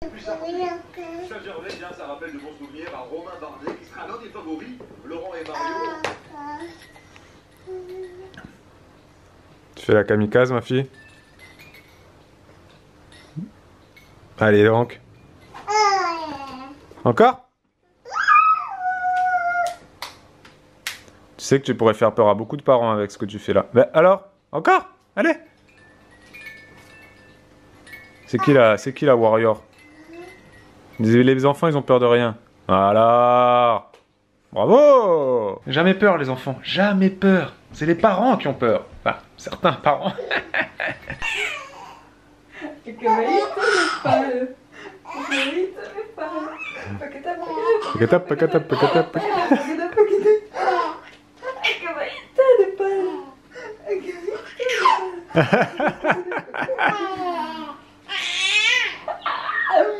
Plus ça Saint-Gervais, bien, ça rappelle de bons souvenirs à Romain Bardet, qui sera l'un des favoris. Laurent et Mario. Tu fais la kamikaze, ma fille? Allez, donc. Encore? Tu sais que tu pourrais faire peur à beaucoup de parents avec ce que tu fais là. Ben alors? Encore? Allez! C'est qui la warrior? Les enfants, ils ont peur de rien. Voilà! Bravo! Jamais peur, les enfants. Jamais peur. C'est les parents qui ont peur. Enfin, certains parents.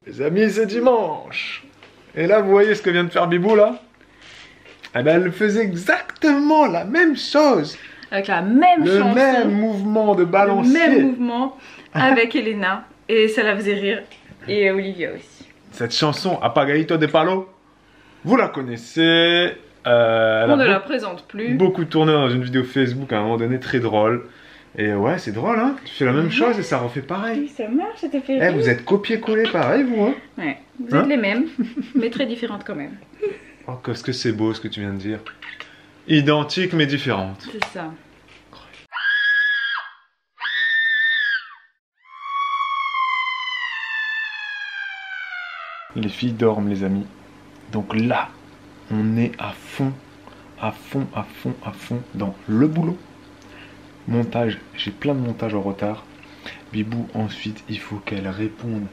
Les amis, c'est dimanche. Et là, vous voyez ce que vient de faire Bibou, là? Eh ben, elle faisait exactement la même chose. Avec la même chanson. Le même mouvement de balancier. Le même mouvement avec Elena. Et ça la faisait rire. Et Olivia aussi. Cette chanson, Apagaito de Palo, vous la connaissez. On ne la présente plus. Beaucoup tourné dans une vidéo Facebook à un moment donné, très drôle. Et ouais, c'est drôle, hein. Tu fais la même chose et ça refait pareil. Oui, ça marche, ça te fait Eh, rire. vous êtes copié-collé pareil, vous, hein. Ouais, vous êtes les mêmes, mais très différentes quand même. Oh, qu'est-ce que c'est beau ce que tu viens de dire. Identiques mais différentes. C'est ça. Les filles dorment, les amis. Donc là, on est à fond dans le boulot. Montage, j'ai plein de montages en retard. Bibou, ensuite, il faut qu'elle réponde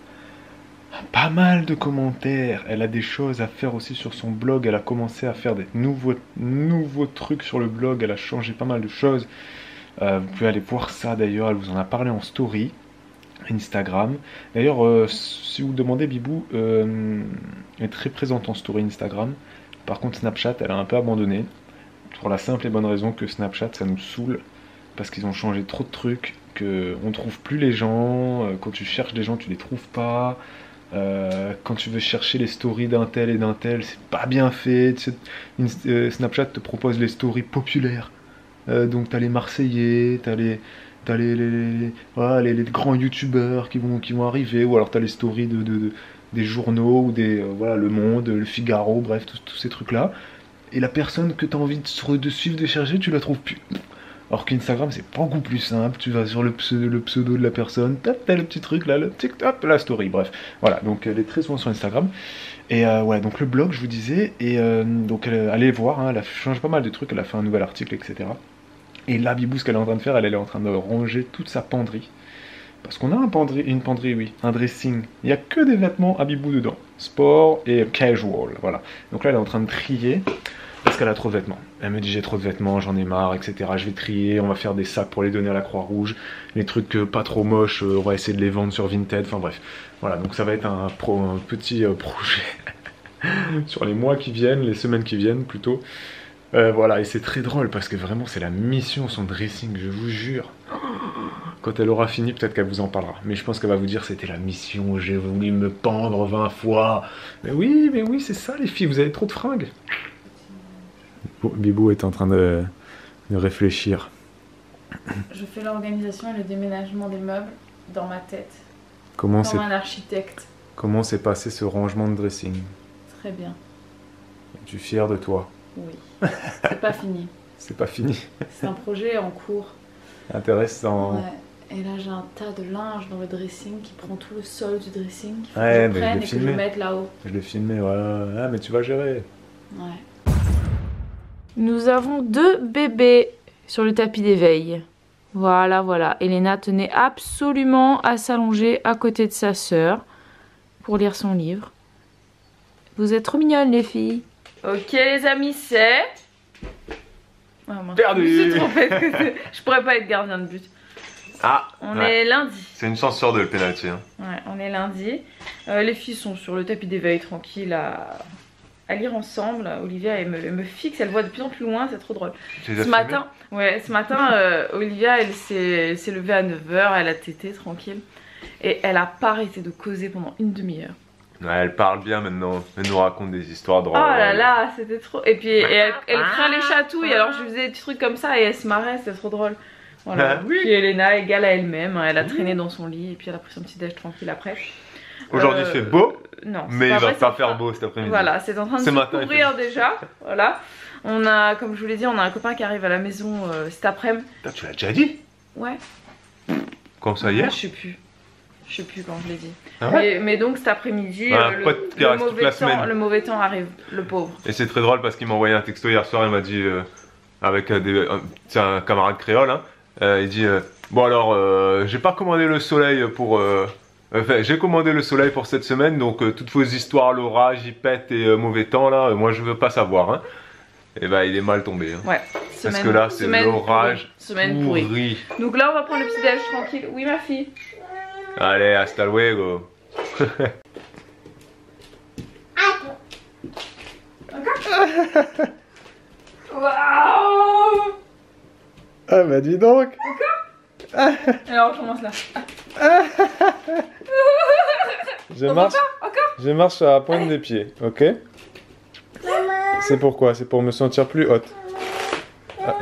à pas mal de commentaires. Elle a des choses à faire aussi sur son blog. Elle a commencé à faire des nouveaux trucs sur le blog. Elle a changé pas mal de choses. Vous pouvez aller voir ça d'ailleurs. Elle vous en a parlé en story Instagram. D'ailleurs, si vous demandez, Bibou est très présente en story Instagram. Par contre, Snapchat, elle a un peu abandonné. Pour la simple et bonne raison que Snapchat, ça nous saoule. Parce qu'ils ont changé trop de trucs, qu'on trouve plus les gens, quand tu cherches des gens, tu les trouves pas. Quand tu veux chercher les stories d'un tel et d'un tel, c'est pas bien fait. Snapchat te propose les stories populaires. Donc t'as les Marseillais, t'as les grands youtubeurs qui vont arriver, ou alors t'as les stories des journaux, ou voilà, Le Monde, Le Figaro, bref, tous ces trucs-là. Et la personne que t'as envie de suivre, de chercher, tu la trouves plus. Alors qu'Instagram, c'est beaucoup plus simple. Tu vas sur le pseudo de la personne, t'as le petit truc là, le TikTok, la story, bref. Voilà, donc elle est très souvent sur Instagram. Et ouais, donc le blog, je vous disais, et donc allez voir, hein, elle a changé pas mal de trucs, elle a fait un nouvel article, etc. Et là, Bibou, ce qu'elle est en train de faire, elle est en train de ranger toute sa penderie. Parce qu'on a une penderie, oui, un dressing. Il n'y a que des vêtements à Bibou dedans. Sport et casual, voilà. Donc là, elle est en train de trier. Parce qu'elle a trop de vêtements. Elle me dit j'ai trop de vêtements, j'en ai marre, etc. Je vais trier, on va faire des sacs pour les donner à la Croix-Rouge. Les trucs pas trop moches, on va essayer de les vendre sur Vinted, enfin bref. Voilà, donc ça va être un petit projet sur les mois qui viennent, les semaines qui viennent plutôt. Voilà, et c'est très drôle parce que vraiment c'est la mission, son dressing, je vous jure. Quand elle aura fini, peut-être qu'elle vous en parlera. Mais je pense qu'elle va vous dire c'était la mission, j'ai voulu me pendre 20 fois. Mais oui, c'est ça les filles, vous avez trop de fringues. Bibou est en train de réfléchir. Je fais l'organisation et le déménagement des meubles dans ma tête. Comme un architecte. Comment s'est passé ce rangement de dressing? Très bien. Es-tu fière de toi? Oui. C'est pas fini. C'est pas fini. C'est un projet en cours. Intéressant. Ouais. Et là j'ai un tas de linge dans le dressing qui prend tout le sol du dressing. Qu'il faut ouais, que je prenne et que je mette là-haut. Je l'ai filmé, voilà. Ah, mais tu vas gérer. Ouais. Nous avons 2 bébés sur le tapis d'éveil. Voilà, voilà. Elena tenait absolument à s'allonger à côté de sa sœur pour lire son livre. Vous êtes trop mignonnes les filles. Ok les amis, c'est... Oh, perdu. Je me suis trompée, je pourrais pas être gardien de but. Ah, on est lundi. C'est une chance sur 2 le pénalty. Hein. Ouais, on est lundi. Les filles sont sur le tapis d'éveil tranquille à lire ensemble. Olivia elle me fixe, elle voit de plus en plus loin, c'est trop drôle. Ce matin, Olivia elle s'est levée à 9 h, elle a tété tranquille. Et elle a pas arrêté de causer pendant une demi-heure. Ouais, elle parle bien maintenant, elle nous raconte des histoires drôles. Oh là là, c'était trop... Et puis elle craint les chatouilles, alors je lui faisais des petits trucs comme ça et elle se marrait, c'était trop drôle. Voilà. Oui. Puis Elena, égale à elle-même, elle a traîné dans son lit et puis elle a pris son petit déj tranquille après. Aujourd'hui il fait beau, non, mais il va vrai, pas faire beau cet après-midi. Voilà, c'est en train de se matin, couvrir déjà. Voilà. On a, comme je vous l'ai dit, on a un copain qui arrive à la maison cet après-midi. Tu l'as déjà dit? Ouais. Comme ça hier? Je sais plus. Je sais plus quand je l'ai dit. Ah ouais, mais donc cet après-midi, le mauvais temps arrive, le pauvre. Et c'est très drôle parce qu'il m'a envoyé un texto hier soir, il m'a dit, avec c'est un camarade créole, hein, il dit bon alors j'ai pas commandé le soleil pour... Enfin, j'ai commandé le soleil pour cette semaine, donc toutes vos histoires, l'orage, il pète et mauvais temps là, moi je veux pas savoir. Hein. Et bah il est mal tombé. Hein. Ouais. Parce que là c'est l'orage pourri. Donc là on va prendre le petit déj tranquille. Oui ma fille. Allez, hasta luego. Waouh. Ah bah dis donc. Alors on commence là. Je marche à la pointe des pieds, ok? C'est pourquoi? C'est pour me sentir plus haute. Ah,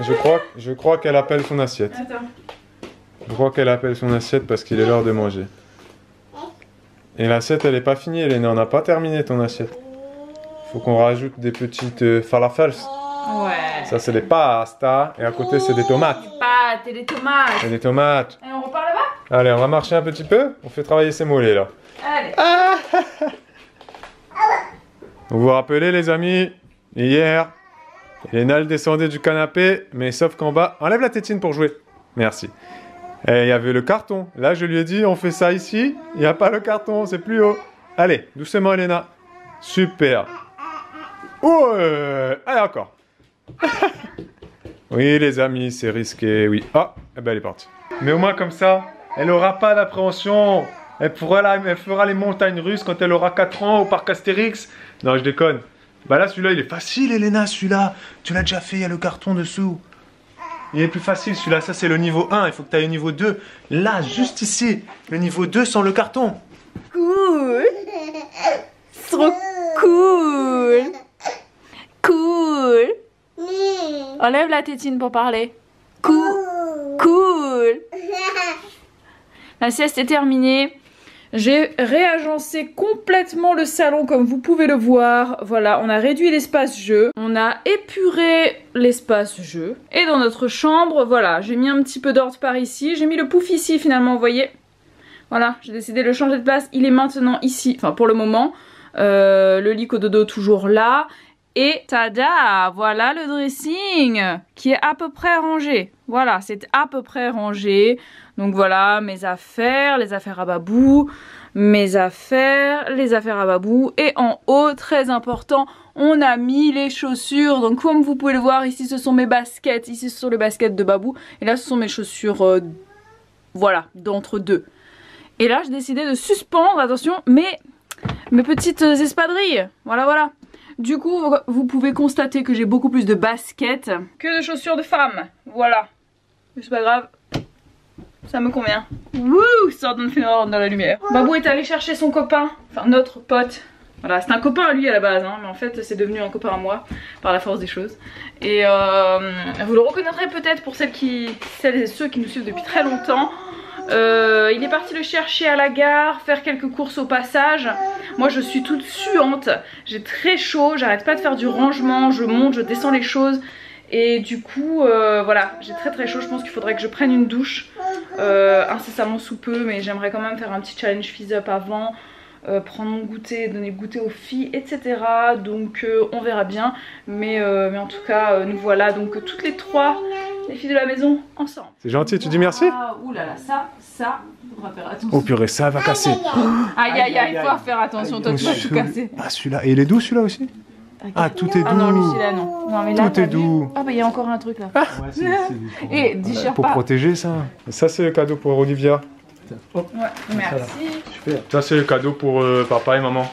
je crois qu'elle appelle son assiette. Attends. Je crois qu'elle appelle son assiette parce qu'il est l'heure de manger. Et l'assiette elle est pas finie, Elena, on n'a pas terminé ton assiette. Faut qu'on rajoute des petites falafels. Ouais. Ça c'est des pasta et à côté c'est des tomates. Des pâtes et des tomates. Et des tomates. Et on repart là-bas? Allez, on va marcher un petit peu. On fait travailler ses mollets là. Allez. Ah. Vous vous rappelez les amis, hier, Elena elle descendait du canapé, mais sauf qu'en bas, enlève la tétine pour jouer. Merci. Et il y avait le carton. Là je lui ai dit on fait ça ici, il n'y a pas le carton, c'est plus haut. Allez, doucement Elena. Super. Ouais. Allez encore. Oui les amis, c'est risqué, oui. Ah, eh ben elle est partie. Mais au moins comme ça, elle n'aura pas d'appréhension. Elle fera les montagnes russes quand elle aura 4 ans au parc Astérix. Non, je déconne. Bah là, celui-là, il est facile, Elena, celui-là. Tu l'as déjà fait, il y a le carton dessous. Il est plus facile, celui-là. Ça, c'est le niveau 1. Il faut que tu ailles au niveau 2. Là, juste ici. Le niveau 2 sans le carton. Cool. Trop cool. Cool. Enlève la tétine pour parler. Cool. La sieste est terminée. J'ai réagencé complètement le salon comme vous pouvez le voir. Voilà, on a réduit l'espace jeu. On a épuré l'espace jeu. Et dans notre chambre, voilà, j'ai mis un petit peu d'ordre par ici. J'ai mis le pouf ici finalement, vous voyez. Voilà, j'ai décidé de le changer de place. Il est maintenant ici, enfin pour le moment. Le lit cododo toujours là. Et tada, voilà le dressing qui est à peu près rangé. Voilà, c'est à peu près rangé. Donc voilà, mes affaires, les affaires à Babou, mes affaires, les affaires à Babou. Et en haut, très important, on a mis les chaussures. Donc comme vous pouvez le voir, ici ce sont mes baskets. Ici ce sont les baskets de Babou. Et là ce sont mes chaussures, voilà, d'entre deux. Et là j'ai décidé de suspendre, attention, mes petites espadrilles. Voilà, voilà. Du coup, vous pouvez constater que j'ai beaucoup plus de baskets que de chaussures de femme. Voilà. Mais c'est pas grave. Ça me convient. Wouh, ça donne finalement dans la lumière. Babou est allé chercher son copain. Enfin, notre pote. Voilà, c'est un copain à lui à la base, hein, mais en fait, c'est devenu un copain à moi par la force des choses. Et vous le reconnaîtrez peut-être pour celles et ceux qui nous suivent depuis très longtemps. Il est parti le chercher à la gare, faire quelques courses au passage. Moi je suis toute suante, j'ai très chaud, j'arrête pas de faire du rangement, je monte, je descends les choses. Et du coup voilà, j'ai très chaud, je pense qu'il faudrait que je prenne une douche incessamment sous peu. Mais j'aimerais quand même faire un petit challenge fizz up avant, prendre mon goûter, donner goûter aux filles, etc. Donc on verra bien. Mais en tout cas nous voilà donc toutes les trois, les filles de la maison, ensemble. C'est gentil, tu dis merci? Ouh là là, ça, faudra faire attention. Oh purée, ça va casser. Aïe aïe aïe, il faut faire attention, toi tu vas tout casser. Ah celui-là, et il est doux celui-là aussi? Ah tout est doux. Ah non, lui celui-là non. Non mais là, tout est doux. Ah bah il y a encore un truc là. Ouais, et déchire pour pas. protéger ça. Et ça c'est le cadeau pour Olivia. Ouais, merci. Super. Ça c'est le cadeau pour papa et maman.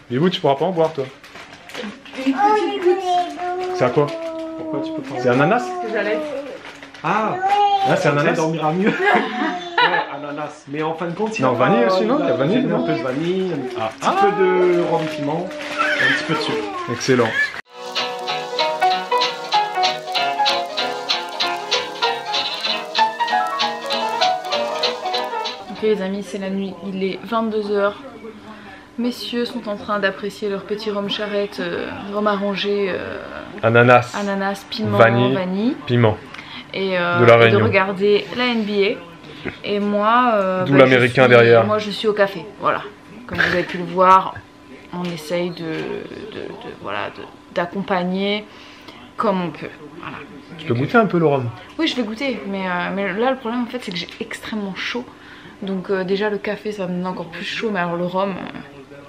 Bibou, tu pourras pas en boire toi. Une petite goutte. C'est à quoi? Pourquoi tu peux pas? C'est ananas? Que j'allais. Ah, Ah c'est ananas. dormira mieux. Ouais, ananas. Mais en fin de compte, Non, vanille aussi, non? Il y a vanille, un non? peu de vanille, un petit peu de rhum piment, et un petit peu de sucre. Excellent. Ok les amis, c'est la nuit, il est 22 h. Messieurs sont en train d'apprécier leur petit rhum charrette, rhum arrangé, Ananas, piment, vanille, piment. Et, de la Réunion. de regarder la NBA. Et moi, d'où l'américain derrière. Moi je suis au café, voilà. Comme vous avez pu le voir, on essaye d'accompagner comme on peut. Voilà. Tu peux goûter un peu le rhum? Oui, je vais goûter, mais là le problème en fait c'est que j'ai extrêmement chaud. Donc déjà le café ça va me donner encore plus chaud, mais alors le rhum,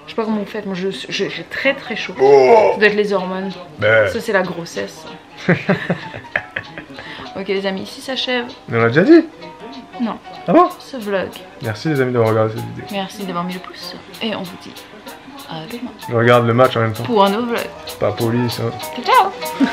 je sais pas comment vous faites, moi j'ai très très chaud. Oh, Ça doit être les hormones, ben. ça c'est la grossesse. Ok les amis, ici s'achève. Mais on l'a déjà dit? Non. Ah bon? Ce vlog. Merci les amis d'avoir regardé cette vidéo. Merci d'avoir mis le pouce et on vous dit à demain Je regarde le match en même temps. pour un nouveau vlog. Pas police, hein. Ciao ciao.